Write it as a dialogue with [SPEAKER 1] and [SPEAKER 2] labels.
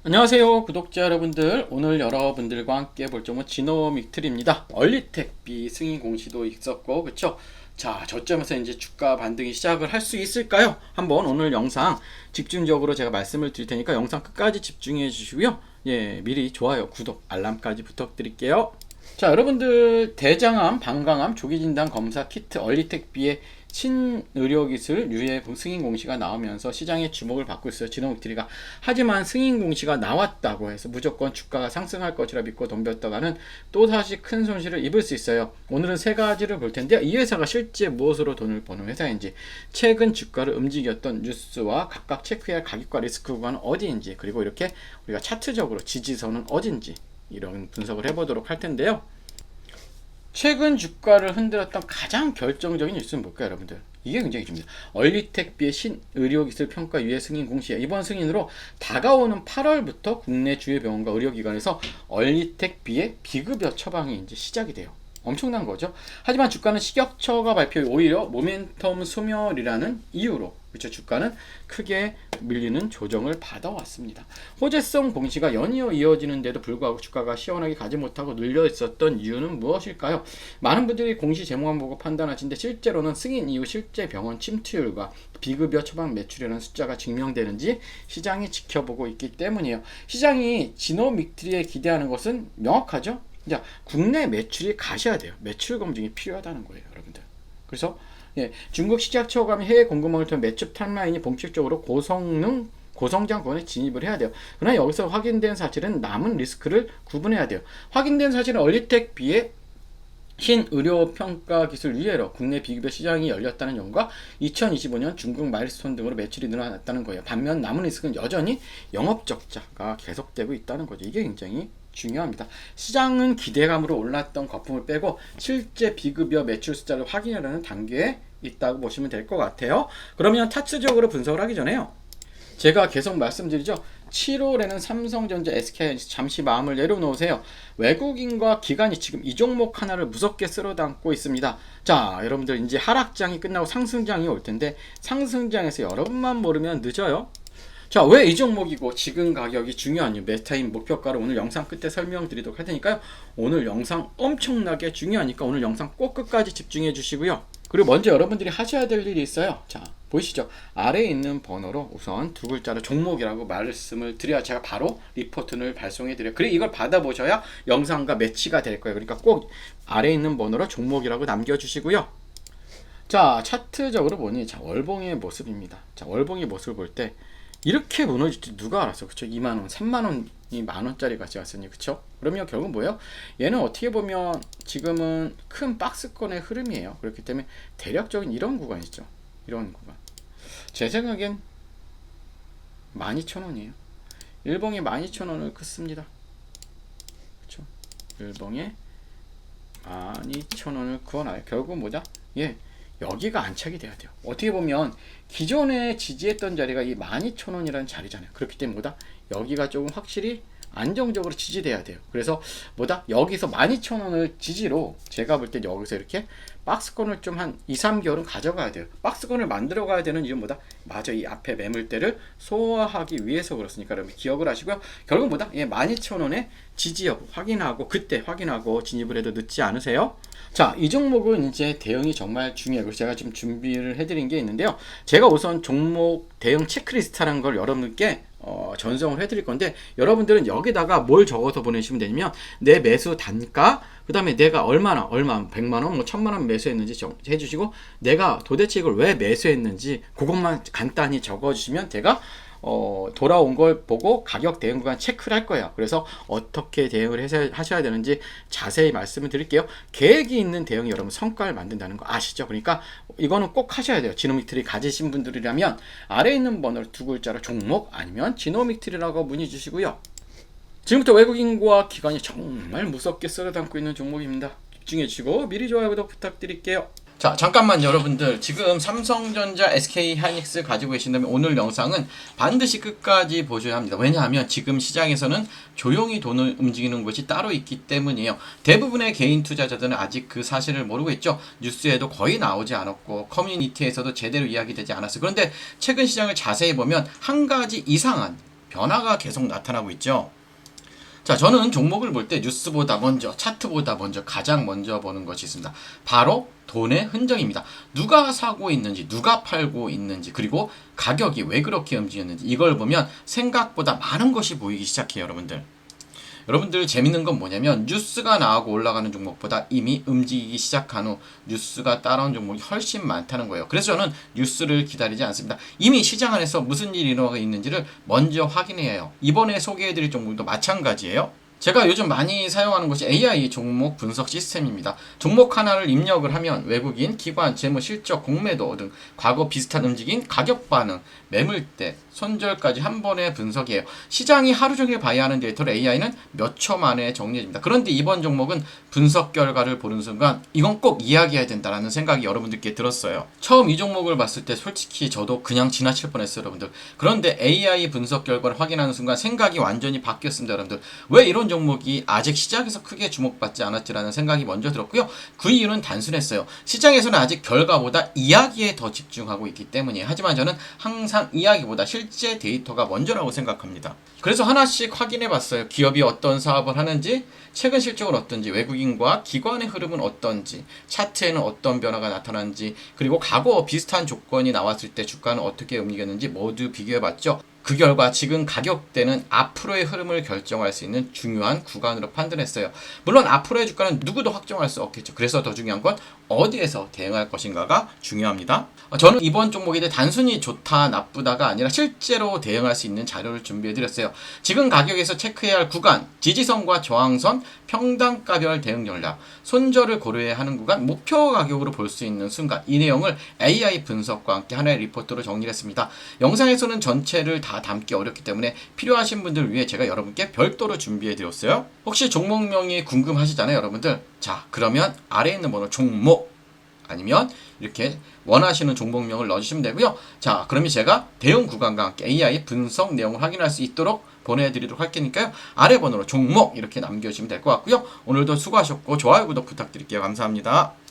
[SPEAKER 1] 안녕하세요 구독자 여러분들, 오늘 여러분들과 함께 볼 종목은 지노믹트리입니다. 얼리텍비 승인 공시도 있었고 그쵸. 자, 저점에서 이제 주가 반등이 시작을 할 수 있을까요? 한번 오늘 영상 집중적으로 제가 말씀을 드릴 테니까 영상 끝까지 집중해 주시고요. 예, 미리 좋아요, 구독, 알람까지 부탁드릴게요. 자, 여러분들 대장암, 방광암 조기진단 검사 키트 얼리텍비의 신의료기술 유예 승인 공시가 나오면서 시장의 주목을 받고 있어요. 지노믹트리가. 하지만 승인 공시가 나왔다고 해서 무조건 주가가 상승할 것이라 믿고 덤볐다가는 또다시 큰 손실을 입을 수 있어요. 오늘은 세 가지를 볼 텐데요. 이 회사가 실제 무엇으로 돈을 버는 회사인지, 최근 주가를 움직였던 뉴스와 각각 체크해야 할 가격과 리스크 구간은 어디인지, 그리고 이렇게 우리가 차트적으로 지지선은 어딘지 이런 분석을 해보도록 할 텐데요. 최근 주가를 흔들었던 가장 결정적인 뉴스는 뭘까요, 여러분들? 이게 굉장히 중요합니다. 얼리텍비의 신의료기술 평가 유예 승인 공시에 이번 승인으로 다가오는 8월부터 국내 주요 병원과 의료기관에서 얼리텍비의 비급여 처방이 이제 시작이 돼요. 엄청난 거죠. 하지만 주가는 식약처가 발표해 오히려 모멘텀 소멸이라는 이유로, 그렇죠, 주가는 크게 밀리는 조정을 받아왔습니다. 호재성 공시가 연이어 이어지는데도 불구하고 주가가 시원하게 가지 못하고 눌려 있었던 이유는 무엇일까요? 많은 분들이 공시 제목만 보고 판단하시는데 실제로는 승인 이후 실제 병원 침투율과 비급여 처방 매출이라는 숫자가 증명되는지 시장이 지켜보고 있기 때문이에요. 시장이 지노믹트리에 기대하는 것은 명확하죠. 자, 국내 매출이 가셔야 돼요. 매출 검증이 필요하다는 거예요, 여러분들. 그래서 중국 식약처가 해외 공급망을 통해 매출 탑라인이 본격적으로 고성장권에 진입을 해야 돼요. 그러나 여기서 확인된 사실은 남은 리스크를 구분해야 돼요. 확인된 사실은 얼리텍비의 신의료평가 기술 유예로 국내 비급여 시장이 열렸다는 점과 2025년 중국 마일스톤 등으로 매출이 늘어났다는 거예요. 반면 남은 리스크는 여전히 영업적자가 계속되고 있다는 거죠. 이게 굉장히 중요합니다. 시장은 기대감으로 올랐던 거품을 빼고 실제 비급여 매출 숫자를 확인하려는 단계에 있다고 보시면 될 것 같아요. 그러면 차트적으로 분석을 하기 전에요, 제가 계속 말씀드리죠. 7월에는 삼성전자, SK하이닉스 잠시 마음을 내려놓으세요. 외국인과 기관이 지금 이 종목 하나를 무섭게 쓸어담고 있습니다. 자, 여러분들 이제 하락장이 끝나고 상승장이 올 텐데 상승장에서 여러분만 모르면 늦어요. 자, 왜 이 종목이고 지금 가격이 중요한 이유, 메타인 목표가를 오늘 영상 끝에 설명드리도록 할 테니까요. 오늘 영상 엄청나게 중요하니까 오늘 영상 꼭 끝까지 집중해 주시고요. 그리고 먼저 여러분들이 하셔야 될 일이 있어요. 자, 보이시죠? 아래에 있는 번호로 우선 두 글자로 종목이라고 말씀을 드려야 제가 바로 리포트를 발송해 드려요. 그리고 이걸 받아보셔야 영상과 매치가 될 거예요. 그러니까 꼭 아래에 있는 번호로 종목이라고 남겨주시고요. 자, 차트적으로 보니, 자, 월봉의 모습입니다. 자, 월봉의 모습을 볼 때 이렇게 무너질 줄 누가 알았어, 그쵸? 2만원, 3만원이 만원짜리 가치 왔으니, 그쵸? 그러면 결국 뭐예요? 얘는 어떻게 보면 지금은 큰 박스권의 흐름이에요. 그렇기 때문에 대략적인 이런 구간이죠. 이런 구간. 제 생각엔 12,000원이에요. 일봉에 12,000원을 긋습니다. 그쵸? 일봉에 12,000원을 그어놔요. 결국 뭐다? 예. 여기가 안착이 돼야 돼요. 어떻게 보면 기존에 지지했던 자리가 이 12,000원이라는 자리잖아요. 그렇기 때문에 뭐다? 여기가 조금 확실히 안정적으로 지지돼야 돼요. 그래서 뭐다? 여기서 12,000원을 지지로 제가 볼 때 여기서 이렇게 박스권을 좀 한 2, 3개월은 가져가야 돼요. 박스권을 만들어 가야 되는 이유는 뭐다? 맞아, 이 앞에 매물대를 소화하기 위해서 그렇으니까 여러분 기억을 하시고요. 결국 뭐다? 예, 12,000원의 지지 여부 확인하고, 그때 확인하고 진입을 해도 늦지 않으세요. 자, 이 종목은 이제 대응이 정말 중요해요. 그래서 제가 지금 준비를 해드린 게 있는데요. 제가 우선 종목 대응 체크리스트라는 걸 여러분께 전송을 해드릴 건데, 여러분들은 여기다가 뭘 적어서 보내시면 되냐면 내 매수 단가, 그 다음에 내가 얼마 100만원, 뭐 1000만원 매수했는지 해주시고, 내가 도대체 이걸 왜 매수했는지 그것만 간단히 적어주시면 제가 돌아온 걸 보고 가격 대응 구간 체크를 할 거예요. 그래서 어떻게 대응을 하셔야 되는지 자세히 말씀을 드릴게요. 계획이 있는 대응이 여러분 성과를 만든다는 거 아시죠? 그러니까 이거는 꼭 하셔야 돼요. 지노믹트리 가지신 분들이라면 아래에 있는 번호를 두 글자로 종목 아니면 지노믹트리라고 문의 주시고요. 지금부터 외국인과 기관이 정말 무섭게 쓸어담고 있는 종목입니다. 집중해 주시고 미리 좋아요, 구독 부탁드릴게요. 자, 잠깐만 여러분들, 지금 삼성전자, SK하이닉스 가지고 계신다면 오늘 영상은 반드시 끝까지 보셔야 합니다. 왜냐하면 지금 시장에서는 조용히 돈을 움직이는 것이 따로 있기 때문이에요. 대부분의 개인 투자자들은 아직 그 사실을 모르고 있죠. 뉴스에도 거의 나오지 않았고 커뮤니티에서도 제대로 이야기되지 않았어요. 그런데 최근 시장을 자세히 보면 한 가지 이상한 변화가 계속 나타나고 있죠. 자, 저는 종목을 볼 때 뉴스보다 먼저, 차트보다 먼저, 가장 먼저 보는 것이 있습니다. 바로 돈의 흔적입니다. 누가 사고 있는지, 누가 팔고 있는지, 그리고 가격이 왜 그렇게 움직였는지, 이걸 보면 생각보다 많은 것이 보이기 시작해요, 여러분들. 여러분들 재밌는 건 뭐냐면 뉴스가 나오고 올라가는 종목보다 이미 움직이기 시작한 후 뉴스가 따라온 종목이 훨씬 많다는 거예요. 그래서 저는 뉴스를 기다리지 않습니다. 이미 시장 안에서 무슨 일이 일어나고 있는지를 먼저 확인해야 해요. 이번에 소개해드릴 종목도 마찬가지예요. 제가 요즘 많이 사용하는 것이 AI 종목 분석 시스템입니다. 종목 하나를 입력을 하면 외국인, 기관, 재무, 실적, 공매도 등 과거 비슷한 움직임, 가격 반응, 매물대, 손절까지 한 번에 분석해요. 시장이 하루 종일 봐야 하는 데이터를 AI는 몇 초 만에 정리해줍니다. 그런데 이번 종목은 분석 결과를 보는 순간 이건 꼭 이야기해야 된다는 생각이 여러분들께 들었어요. 처음 이 종목을 봤을 때 솔직히 저도 그냥 지나칠 뻔했어요, 여러분들. 그런데 AI 분석 결과를 확인하는 순간 생각이 완전히 바뀌었습니다, 여러분들. 왜 이런 종목이 아직 시장에서 크게 주목받지 않았지라는 생각이 먼저 들었고요. 그 이유는 단순했어요. 시장에서는 아직 결과보다 이야기에 더 집중하고 있기 때문이에요. 하지만 저는 항상 이야기보다 실제 데이터가 먼저라고 생각합니다. 그래서 하나씩 확인해 봤어요. 기업이 어떤 사업을 하는지, 최근 실적은 어떤지, 외국인과 기관의 흐름은 어떤지, 차트에는 어떤 변화가 나타났는지, 그리고 과거 비슷한 조건이 나왔을 때 주가는 어떻게 움직였는지 모두 비교해 봤죠. 그 결과 지금 가격대는 앞으로의 흐름을 결정할 수 있는 중요한 구간으로 판단했어요. 물론 앞으로의 주가는 누구도 확정할 수 없겠죠. 그래서 더 중요한 건 어디에서 대응할 것인가가 중요합니다. 저는 이번 종목에 대해 단순히 좋다 나쁘다가 아니라 실제로 대응할 수 있는 자료를 준비해드렸어요. 지금 가격에서 체크해야 할 구간, 지지선과 저항선, 평단가별 대응 전략, 손절을 고려해야 하는 구간, 목표 가격으로 볼 수 있는 순간, 이 내용을 AI 분석과 함께 하나의 리포트로 정리했습니다. 영상에서는 전체를 다 담기 어렵기 때문에 필요하신 분들을 위해 제가 여러분께 별도로 준비해드렸어요. 혹시 종목명이 궁금하시잖아요, 여러분들. 자, 그러면 아래에 있는 번호 종목 아니면 이렇게 원하시는 종목명을 넣어주시면 되고요. 자, 그러면 제가 대응 구간과 함께 AI 분석 내용을 확인할 수 있도록 보내드리도록 할 테니까요. 아래 번호로 종목 이렇게 남겨주시면 될 것 같고요. 오늘도 수고하셨고 좋아요, 구독 부탁드릴게요. 감사합니다.